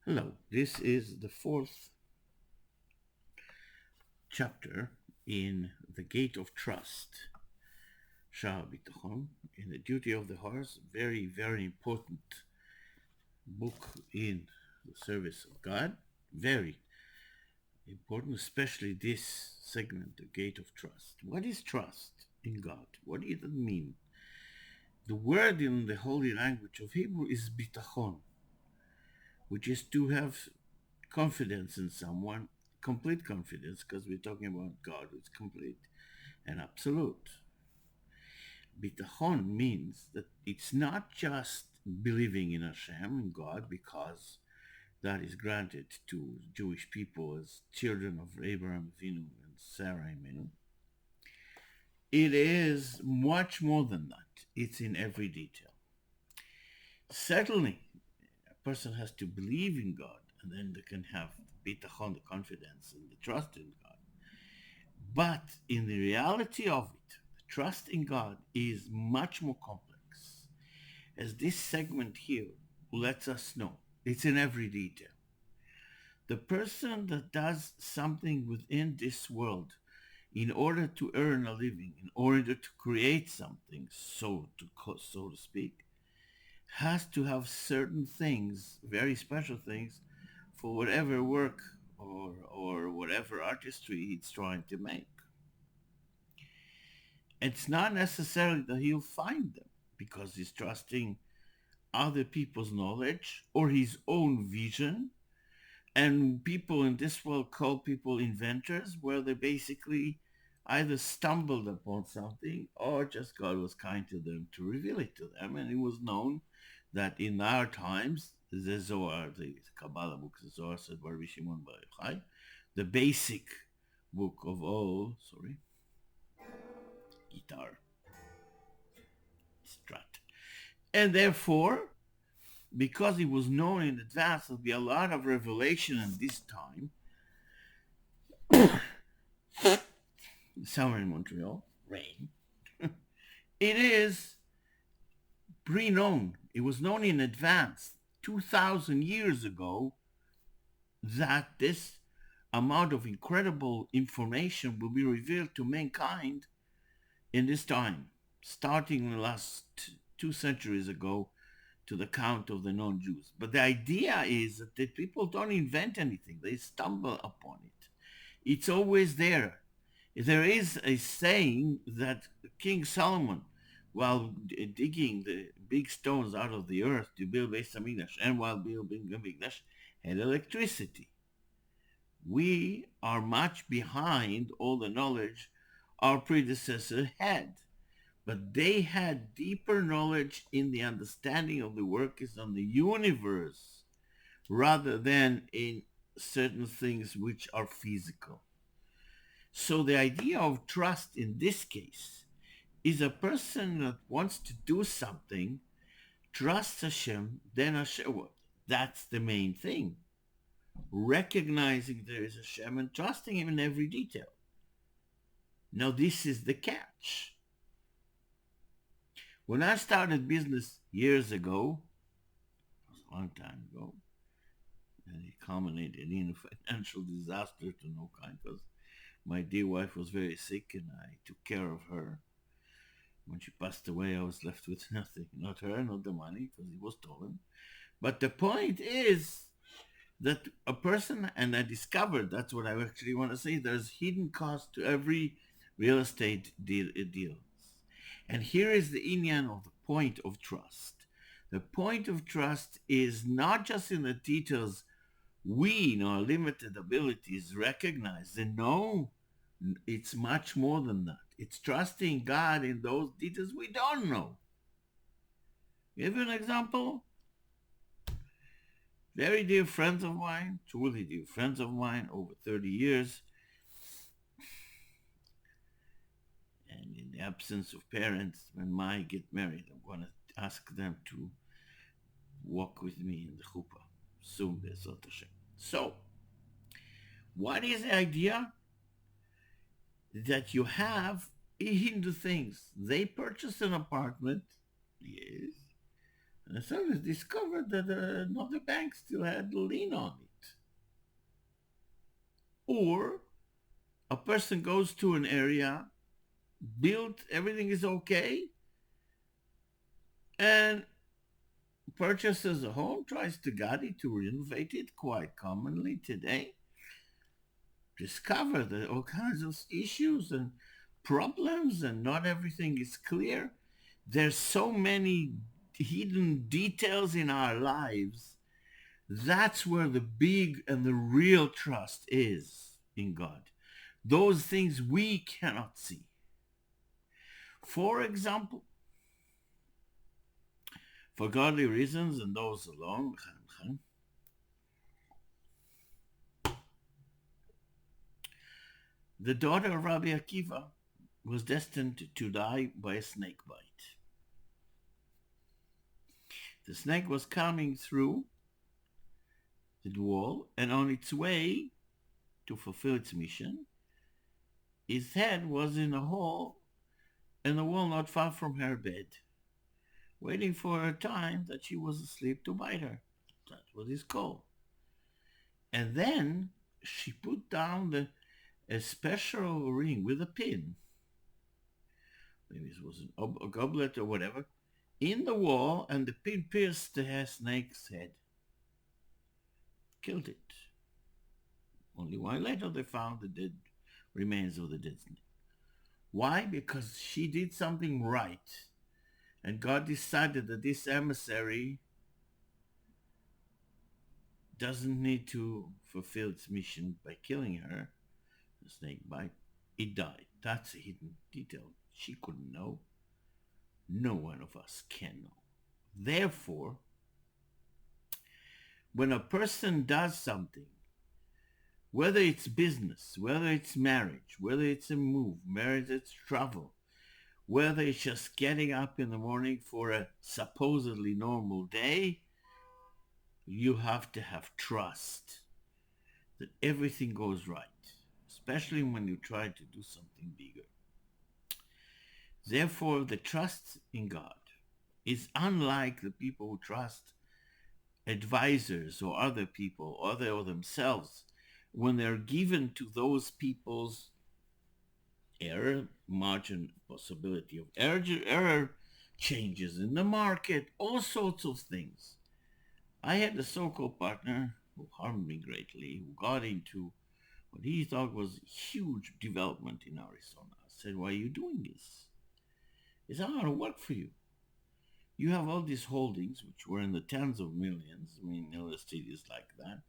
Hello, this is the fourth chapter in The Gate of Trust, Shah Bitachon, in the Duty of the Horse, very, very important book in the service of God. Very important, especially this segment, The Gate of Trust. What is trust in God? What does it mean? The word in the holy language of Hebrew is bitachon, which is to have confidence in someone, complete confidence, because we're talking about God, who's complete and absolute. Bitachon means that it's not just believing in Hashem, in God, because that is granted to Jewish people as children of Abraham Avinu and Sarah Avinu. It is much more than that. It's in every detail. Certainly, a person has to believe in God, and then they can have bitachon, the confidence and the trust in God. But in the reality of it, the trust in God is much more complex. As this segment here lets us know, it's in every detail. The person that does something within this world in order to earn a living, in order to create something, so to speak, has to have certain things, very special things, for whatever work or whatever artistry he's trying to make. It's not necessarily that he'll find them because he's trusting other people's knowledge or his own vision. And people in this world call people inventors, where they basically either stumbled upon something or just God was kind to them to reveal it to them. And it was known that in our times, the Zohar, the Kabbalah book, the Zohar said by Rabbi Shimon Bar Yochai, the basic book of all, guitar, strat. And therefore, because it was known in advance, there'll be a lot of revelation in this time. Summer in Montreal, rain. It is pre-known. It was known in advance 2,000 years ago that this amount of incredible information will be revealed to mankind in this time, starting the last 2 centuries ago to the count of the non-Jews. But the idea is that the people don't invent anything. They stumble upon it. It's always there. There is a saying that King Solomon, while digging the big stones out of the earth to build Beis Hamikdash, and while building Hamikdash, had electricity. We are much behind all the knowledge our predecessor had, but they had deeper knowledge in the understanding of the workings on the universe rather than in certain things which are physical. So the idea of trust in this case is a person that wants to do something, trusts Hashem, then Hashem. That's the main thing. Recognizing there is Hashem and trusting Him in every detail. Now this is the catch. When I started business years ago, it was a long time ago, and it culminated in a financial disaster to no kind, because my dear wife was very sick and I took care of her. When she passed away, I was left with nothing. Not her, not the money, because it was stolen. But the point is that a person, and I discovered, that's what I actually want to say, there's hidden cost to every real estate deal. And here is the inyan of the point of trust. The point of trust is not just in the details we, in our limited abilities, recognize and know. It's much more than that. It's trusting God in those details we don't know. Give you an example. Very dear friends of mine, truly dear friends of mine, over 30 years, and in the absence of parents, when I get married, I'm going to ask them to walk with me in the chuppah soon, Be'ezrat Hashem. So, what is the idea? That you have Hindu things. They purchased an apartment, yes, And so they discovered that another bank still had the lien on it. Or a person goes to an area, built, everything is okay, and purchases a home, tries to get it, to renovate it quite commonly today, discover that all kinds of issues and problems and not everything is clear. There's so many hidden details in our lives. That's where the big and the real trust is in God. Those things we cannot see. For example, for godly reasons and those alone, the daughter of Rabbi Akiva was destined to die by a snake bite. The snake was coming through the wall, and on its way to fulfill its mission, his head was in a hole in the wall not far from her bed, waiting for a time that she was asleep to bite her. That was his goal. And then she put down a special ring with a pin, maybe it was a goblet or whatever, in the wall, and the pin pierced the snake's head, killed it. Only a while later they found the dead remains of the dead snake. Why? Because she did something right. And God decided that this emissary doesn't need to fulfill its mission by killing her, the snake bite. It died. That's a hidden detail. She couldn't know. No one of us can know. Therefore, when a person does something, whether it's business, whether it's marriage, whether it's a move, whether it's travel, whether it's just getting up in the morning for a supposedly normal day, you have to have trust that everything goes right, especially when you try to do something bigger. Therefore, the trust in God is unlike the people who trust advisors or other people or they or themselves when they're given to those people's error, margin possibility of error, changes in the market, all sorts of things. I had a so-called partner who harmed me greatly, who got into what he thought was huge development in Arizona. I said, why are you doing this? He said, I want to work for you. You have all these holdings, which were in the tens of millions. I mean, real estate is like that.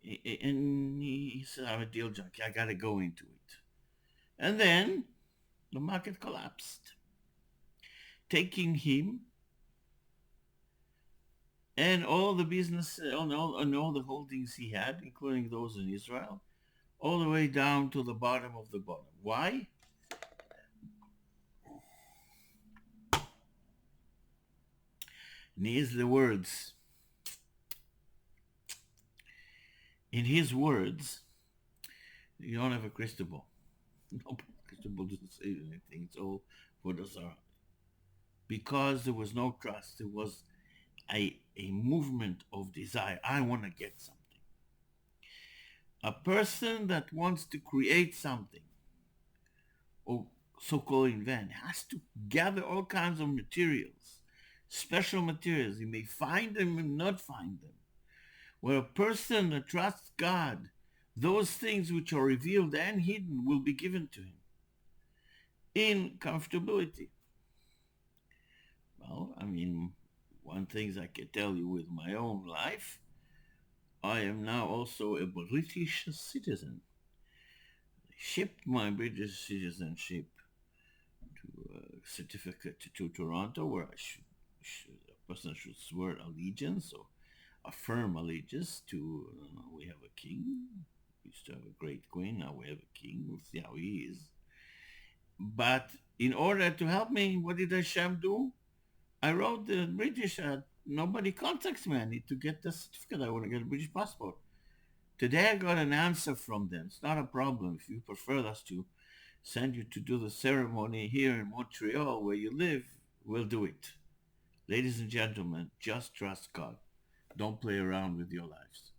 And he said, I'm a deal junkie. I got to go into it. And then the market collapsed, taking him and all the business and all the holdings he had, including those in Israel, all the way down to the bottom of the bottom. Why? And here's the words. In his words, you don't have a crystal ball. No crystal ball doesn't say anything. It's all for the Sarah. Because there was no trust, there was a movement of desire. I want to get something. A person that wants to create something or so-called invent has to gather all kinds of materials, special materials. He may find them and not find them. Where a person that trusts God, those things which are revealed and hidden will be given to him in comfortability. Well, I mean, one thing I can tell you with my own life, I am now also a British citizen. I shipped my British citizenship to certificate to Toronto, where a person should swear allegiance or affirm allegiance to. We have a king. We used to have a great queen. Now we have a king. We'll see how he is. But in order to help me, what did Hashem do? I wrote the British, nobody contacts me. I need to get the certificate. I want to get a British passport. Today I got an answer from them. It's not a problem. If you prefer us to send you to do the ceremony here in Montreal where you live, we'll do it. Ladies and gentlemen, just trust God. Don't play around with your lives.